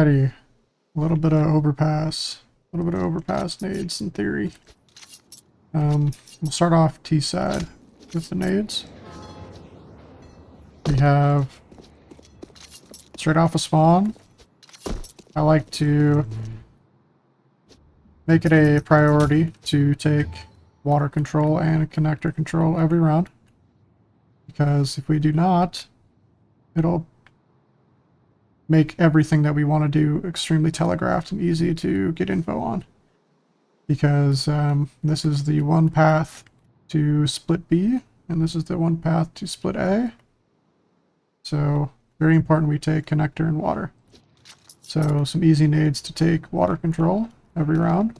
Alrighty, a little bit of overpass. A little bit of overpass nades in theory. We'll start off T side with the nades. We have straight off a spawn. I like to make it a priority to take water control and connector control every round, because if we do not, it'll make everything that we want to do extremely telegraphed and easy to get info on. Because this is the one path to split B, and this is the one path to split A. So very important we take connector and water. So some easy nades to take water control every round.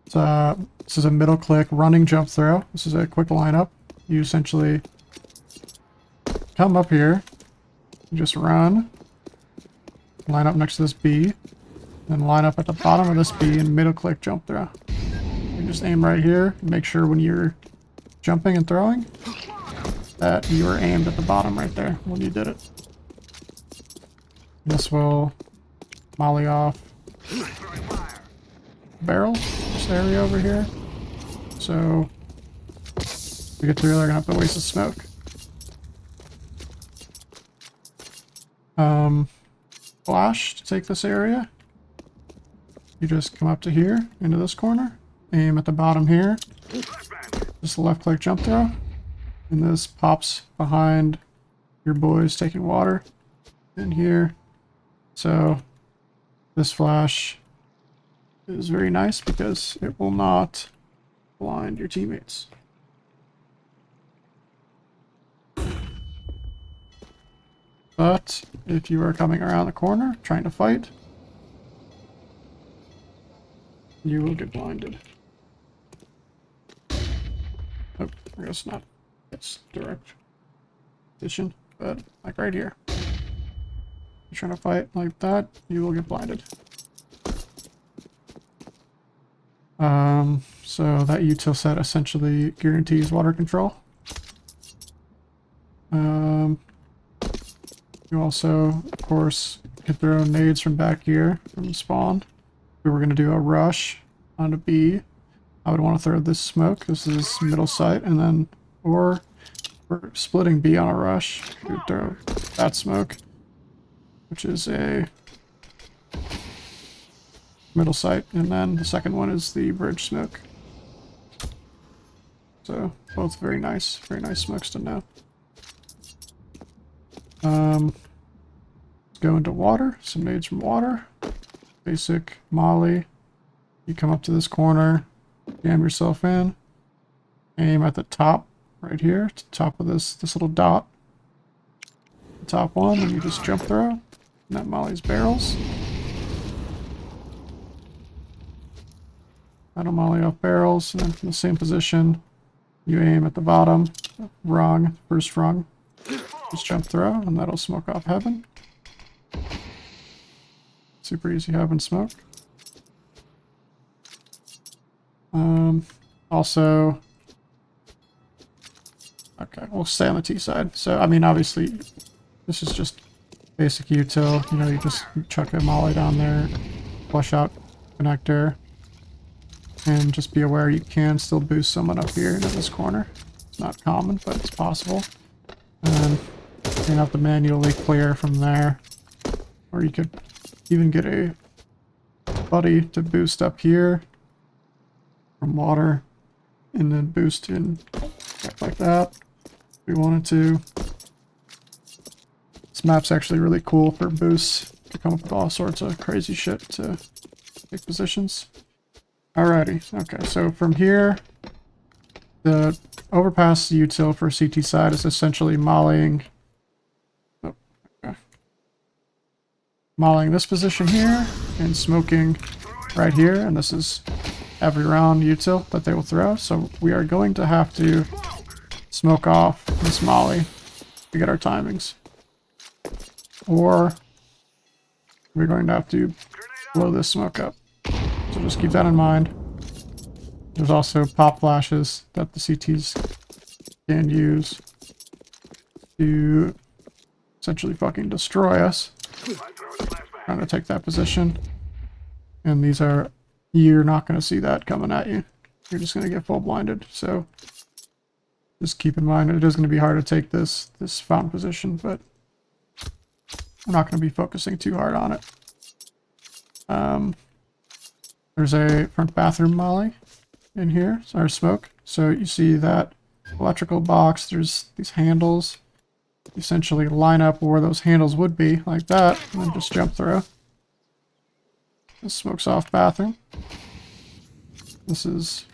This is a middle click running jump throw. This is a quick lineup. You essentially come up here, you just run, line up next to this B, then line up at the bottom of this B and middle click jump throw. You just aim right here, make sure when you're jumping and throwing that you are aimed at the bottom right there when you did it. This will molly off barrel, this area over here. So if we get through, they're gonna have to waste the smoke. Flash to take this area. You just come up to here, into this corner, aim at the bottom here, just left click jump throw, and this pops behind your boys taking water in here. So this flash is very nice because it will not blind your teammates. But if you are coming around the corner trying to fight, you will get blinded. Oh, I guess not. It's direct vision, but like right here. You're trying to fight like that, you will get blinded. So that util set essentially guarantees water control. You also, of course, can throw nades from back here, from the spawn. If we were going to do a rush on a B, I would want to throw this smoke. This is middle sight, and then, or we're splitting B on a rush, we would throw that smoke, which is a middle sight, and then the second one is the bridge smoke. So, both very nice smokes to know. Let's go into water, some nades from water. Basic molly. You come up to this corner, jam yourself in, aim at the top, right here, to the top of this little dot. The top one, and you just jump throw, and that molly's barrels. That'll molly off barrels, and then from the same position, you aim at the bottom, rung, first rung. Just jump throw, and that'll smoke off heaven. Super easy heaven smoke. Also, okay, we'll stay on the T side. So, I mean, obviously, this is just basic util. You know, you just chuck a molly down there, flush out connector, and just be aware you can still boost someone up here into this corner. It's not common, but it's possible. And you have to manually clear from there, or you could even get a buddy to boost up here from water, and then boost in like that if we wanted to. This map's actually really cool for boosts to come up with all sorts of crazy shit to take positions. Alrighty, okay, so from here, the overpass util for CT side is essentially mollying. Oh, okay. Mollying this position here and smoking right here, and this is every round util that they will throw. So we are going to have to smoke off this molly to get our timings, or we're going to have to blow this smoke up. So just keep that in mind. There's also pop flashes that the CTs can use to essentially fucking destroy us. trying to take that position. And these are, you're not going to see that coming at you. You're just going to get full blinded. So just keep in mind it is going to be hard to take this fountain position, but we're not going to be focusing too hard on it. There's a front bathroom molly in here, or smoke. So you see that electrical box, there's these handles. You essentially line up where those handles would be, like that, and then just jump through. This smoke's off bathroom. This is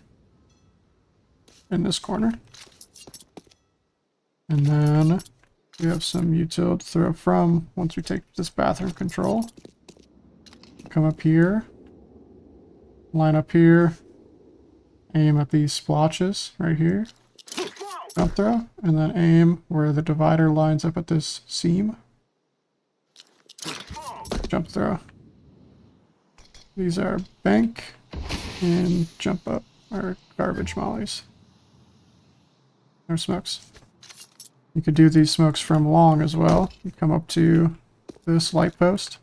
in this corner. And then we have some util to throw from once we take this bathroom control. Come up here. Line up here. Aim at these splotches right here. Jump throw. And then aim where the divider lines up at this seam. Jump throw. These are bank and jump up, or garbage mollies. Or smokes. You could do these smokes from long as well. You come up to this light post.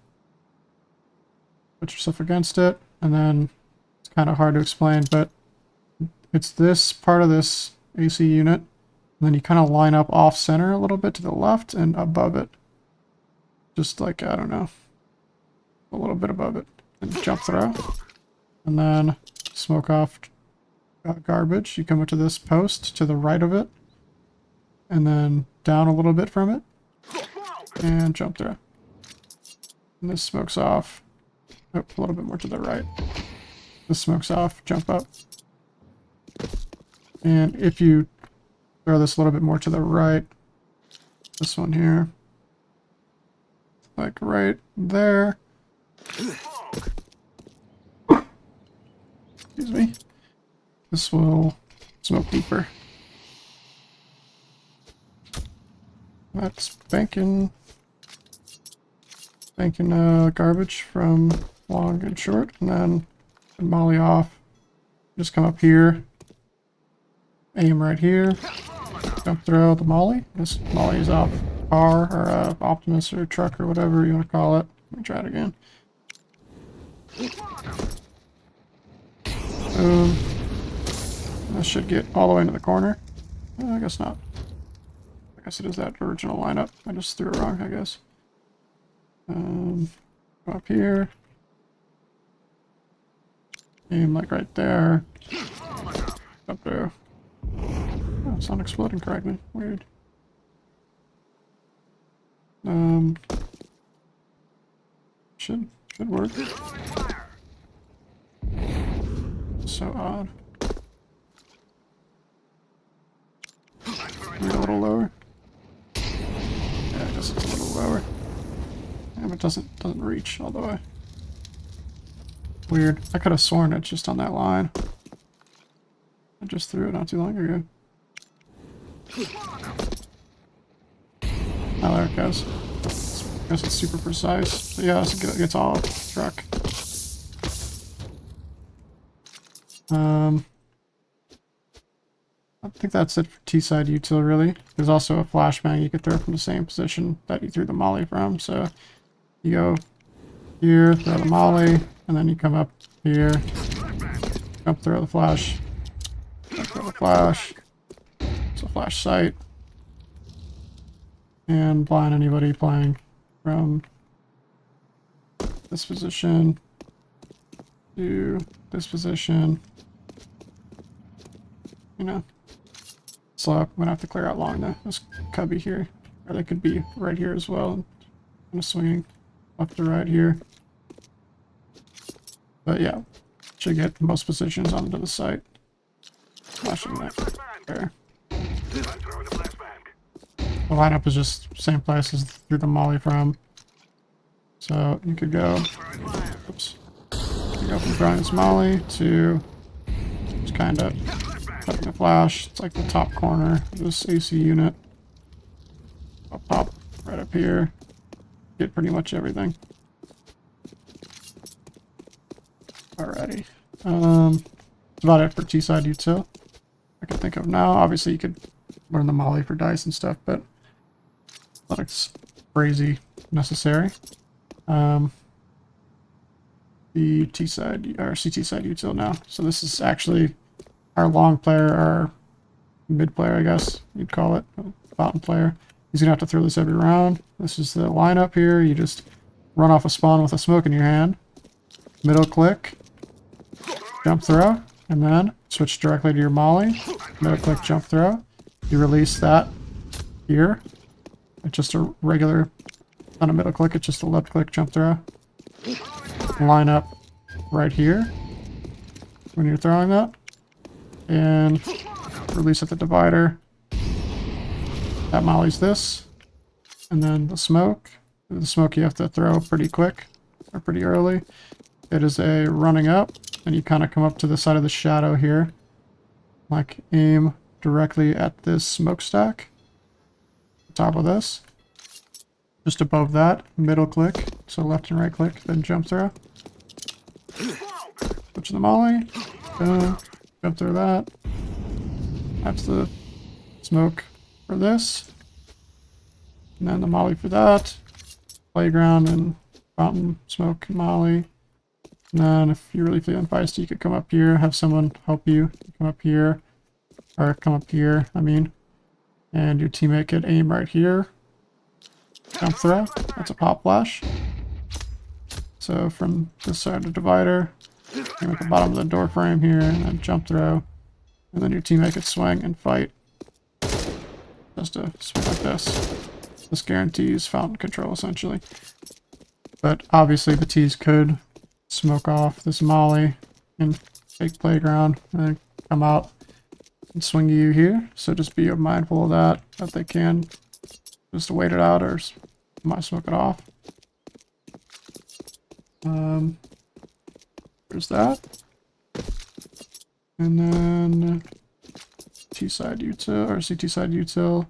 Put yourself against it, and then it's kind of hard to explain, but it's this part of this AC unit. And then you kind of line up off center a little bit to the left and above it. Just like, I don't know, a little bit above it. And jump throw. And then smoke off garbage. You come up to this post to the right of it. And then down a little bit from it. And jump throw. And this smokes off. Oh, a little bit more to the right. This smokes off. Jump up. And if you throw this a little bit more to the right, this one here, like right there. Excuse me. This will smoke deeper. That's banking garbage from long and short, and then molly off. Just come up here, aim right here, jump throw the molly. This molly is off car or Optimus or truck or whatever you want to call it. Let me try it again. Boom. This should get all the way into the corner. I guess not. I guess it is that original lineup. I just threw it wrong, I guess. Up here. Aim like right there. Up there. Oh, it's not exploding correctly. Weird. Should work. So odd. Maybe a little lower. Yeah, I guess it's a little lower. Yeah, but it doesn't reach all the way. Weird. I could have sworn it's just on that line. I just threw it not too long ago. Oh, there it goes. I guess it's super precise. So yeah, it gets all off the truck. I think that's it for T-side util, really. There's also a flashbang you could throw from the same position that you threw the molly from. So you go here, throw the molly, and then you come up here, jump, throw the flash, throw the flash. It's a flash sight. And blind anybody playing from this position to this position. You know. So I'm gonna have to clear out long though. This cubby here. Or they could be right here as well. Kind of swinging left to right here. But yeah, should get most positions onto the site. Flashing that there. The lineup is just same place as through the molly from. So you could go, oops, you go from throwing this molly to just kind of cutting the flash. It's like the top corner of this AC unit. I'll pop right up here. Get pretty much everything. Alrighty. That's about it for T-side util. I can think of now. Obviously, you could learn the molly for dice and stuff, but not crazy necessary. the T side or CT side util now. So this is actually our long player, our mid player, I guess you'd call it, bottom player. He's gonna have to throw this every round. This is the lineup here. You just run off a spawn with a smoke in your hand, middle click, jump throw, and then switch directly to your molly, middle click, jump throw. You release that here. It's just a regular, not a middle click, it's just a left click, jump throw. Line up right here when you're throwing that. And release at the divider. That mollies this. And then the smoke. The smoke you have to throw pretty quick or pretty early. It is a running up, and you kind of come up to the side of the shadow here. Like aim directly at this smokestack. Top of this. Just above that, middle click. So left and right click, then jump throw. Switch the molly. Boom. Jump through that. That's the smoke for this. And then the molly for that. Playground and fountain, smoke, and molly. And then if you're really feeling feisty, you could come up here, have someone help you. Come up here. Or come up here, I mean. And your teammate could aim right here. Jump throw. That's a pop flash. So from this side of the divider, aim at the bottom of the door frame here, and then jump throw. And then your teammate could swing and fight. Just to swing like this. This guarantees fountain control, essentially. But obviously the T's could smoke off this molly and take playground, and then come out and swing you here. So just be mindful of that they can just wait it out or might smoke it off. There's that. And then T side util or CT side util,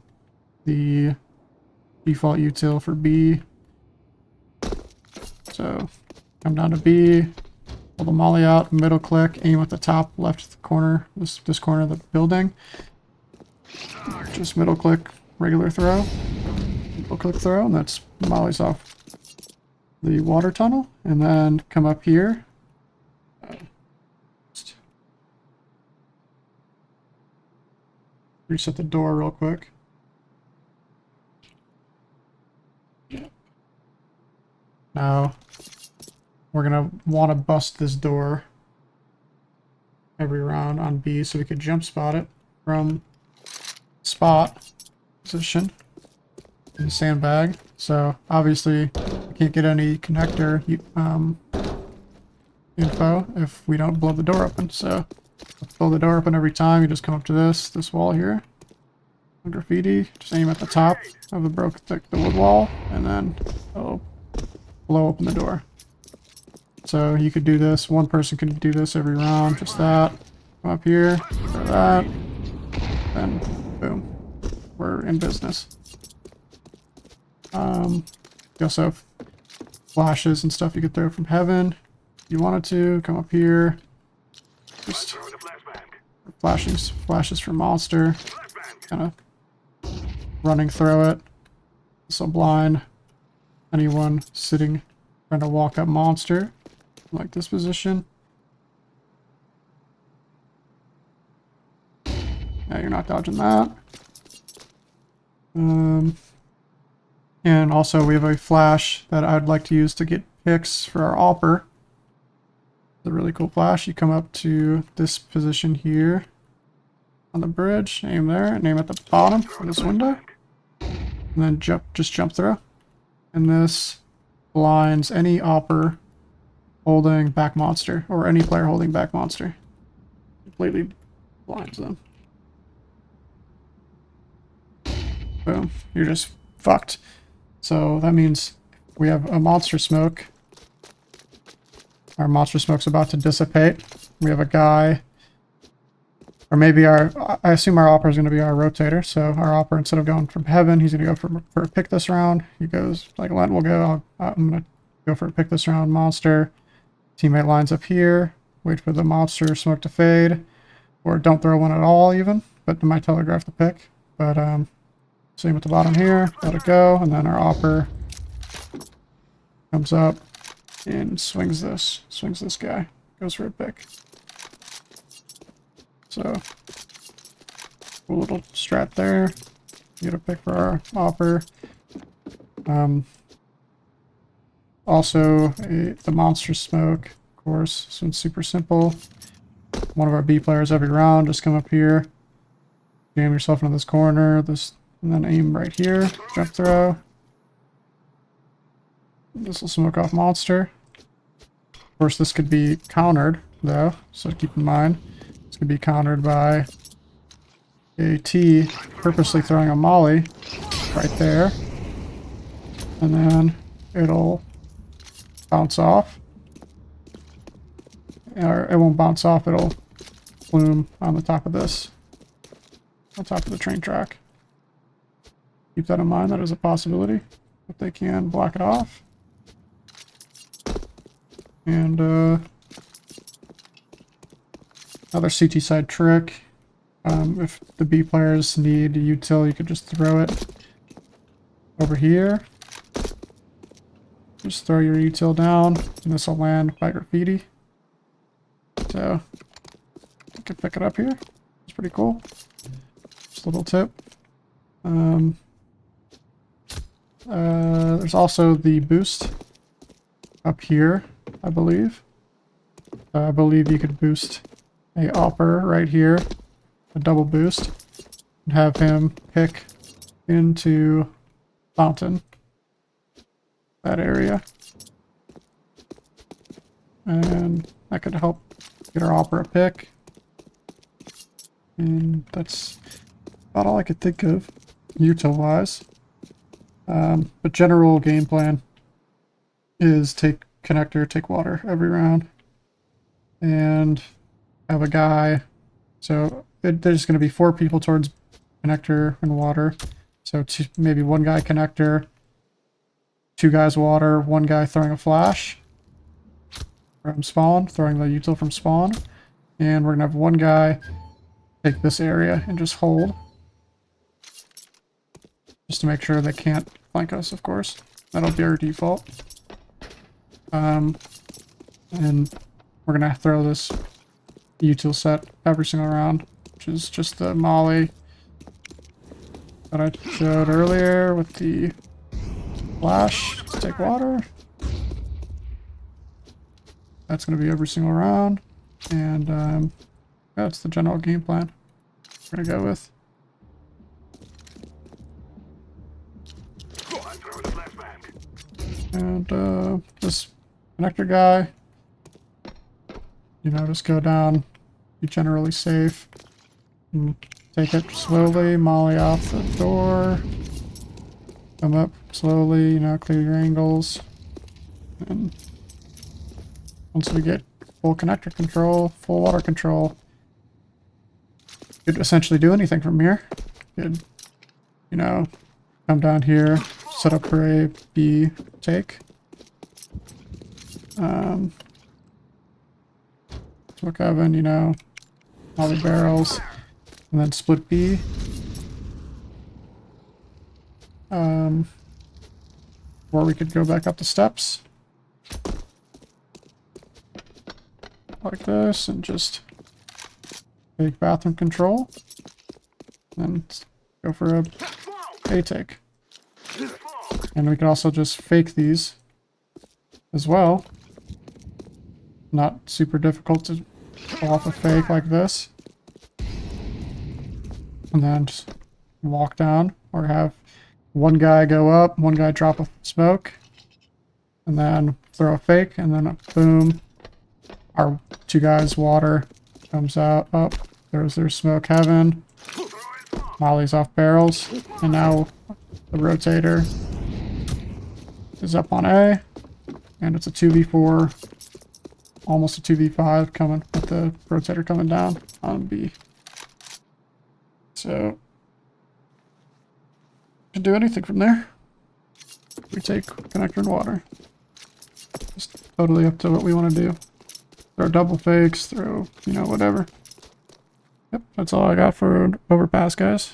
the default util for B. So come down to B, pull the molly out, middle click, aim at the top left corner, this corner of the building. Just middle click, regular throw, middle click throw, and that's molly's off the water tunnel. And then come up here. Reset the door real quick. Now we're gonna want to bust this door every round on B so we could jump spot it from spot position in the sandbag. So obviously we can't get any connector info if we don't blow the door open. So blow the door open every time. You just come up to this wall here. Graffiti. Just aim at the top of the wood wall, and then it'll blow open the door. So you could do this. One person can do this every round. Just that. Come up here. Throw that. Then boom. We're in business. You also have flashes and stuff you could throw from heaven. If you wanted to, come up here. Just flashes from monster. Kind of running through it. So blind anyone sitting trying to walk up monster. Like this position. Yeah, you're not dodging that. And also we have a flash that I'd like to use to get picks for our AWPer. It's a really cool flash. You come up to this position here on the bridge, aim there, and aim at the bottom of this window. And then just jump through. And this blinds any AWPer holding back monster, or any player holding back monster. Completely blinds them. Boom. You're just fucked. So that means we have a monster smoke. Our monster smoke's about to dissipate. We have a guy, or maybe I assume our AWPer is going to be our rotator. So our AWPer, instead of going from heaven, he's going to go for a pick this round. He goes, like Lent will go, I'm going to go for a pick this round monster. Teammate lines up here, wait for the monster smoke to fade, or don't throw one at all even, but it might telegraph the pick. But same at the bottom here, let it go, and then our AWPer comes up, and swings this guy. Goes for a pick. So, cool little strat there. Get a pick for our opper. Also, the monster smoke, of course. So it's super simple. One of our B players every round, just come up here, jam yourself into this corner, and then aim right here, jump throw. This will smoke off monster. Of course, this could be countered, though, so keep in mind. This could be countered by AT purposely throwing a molly right there. And then it'll bounce off. Or it won't bounce off, it'll plume on the top of this. On top of the train track. Keep that in mind, that is a possibility. But they can block it off. And another CT side trick. If the B players need a util, you could just throw it over here. Just throw your util down, and this will land by graffiti. So, you can pick it up here. It's pretty cool. Just a little tip. There's also the boost up here, I believe. I believe you could boost a opper right here, a double boost, and have him pick into fountain, that area. And that could help get our opera pick. And that's about all I could think of, util-wise. But general game plan is take connector, take water every round. And have a guy. So there's going to be 4 people towards connector and water. So maybe 1 guy connector, 2 guys water, 1 guy throwing a flash from spawn, throwing the util from spawn. And we're going to have 1 guy take this area and just hold. Just to make sure they can't flank us, of course. That'll be our default. And we're going to throw this util set every single round, which is just the molly that I showed earlier with the flash to take water. That's going to be every single round, and that's the general game plan we're going to go with. And this connector guy, you know, just go down, be generally safe, and take it slowly, molly off the door, come up slowly, you know, clear your angles, and once we get full connector control, full water control, you could essentially do anything from here. You could, you know, come down here, set up for a B take. Smoke oven, you know, all the barrels, and then split B. Or we could go back up the steps like this and just take bathroom control and go for a take. And we can also just fake these as well. Not super difficult to pull off a fake like this. And then just walk down, or have 1 guy go up, 1 guy drop a smoke, and then throw a fake, and then boom, our 2 guys water comes out, up, there's their smoke heaven, mollies off barrels, and now the rotator is up on A, and it's a 2v4, almost a 2v5 coming, with the rotator coming down on B. So, can do anything from there. We take connector and water. Just totally up to what we want to do. Throw double fakes, throw, you know, whatever. Yep, that's all I got for Overpass, guys.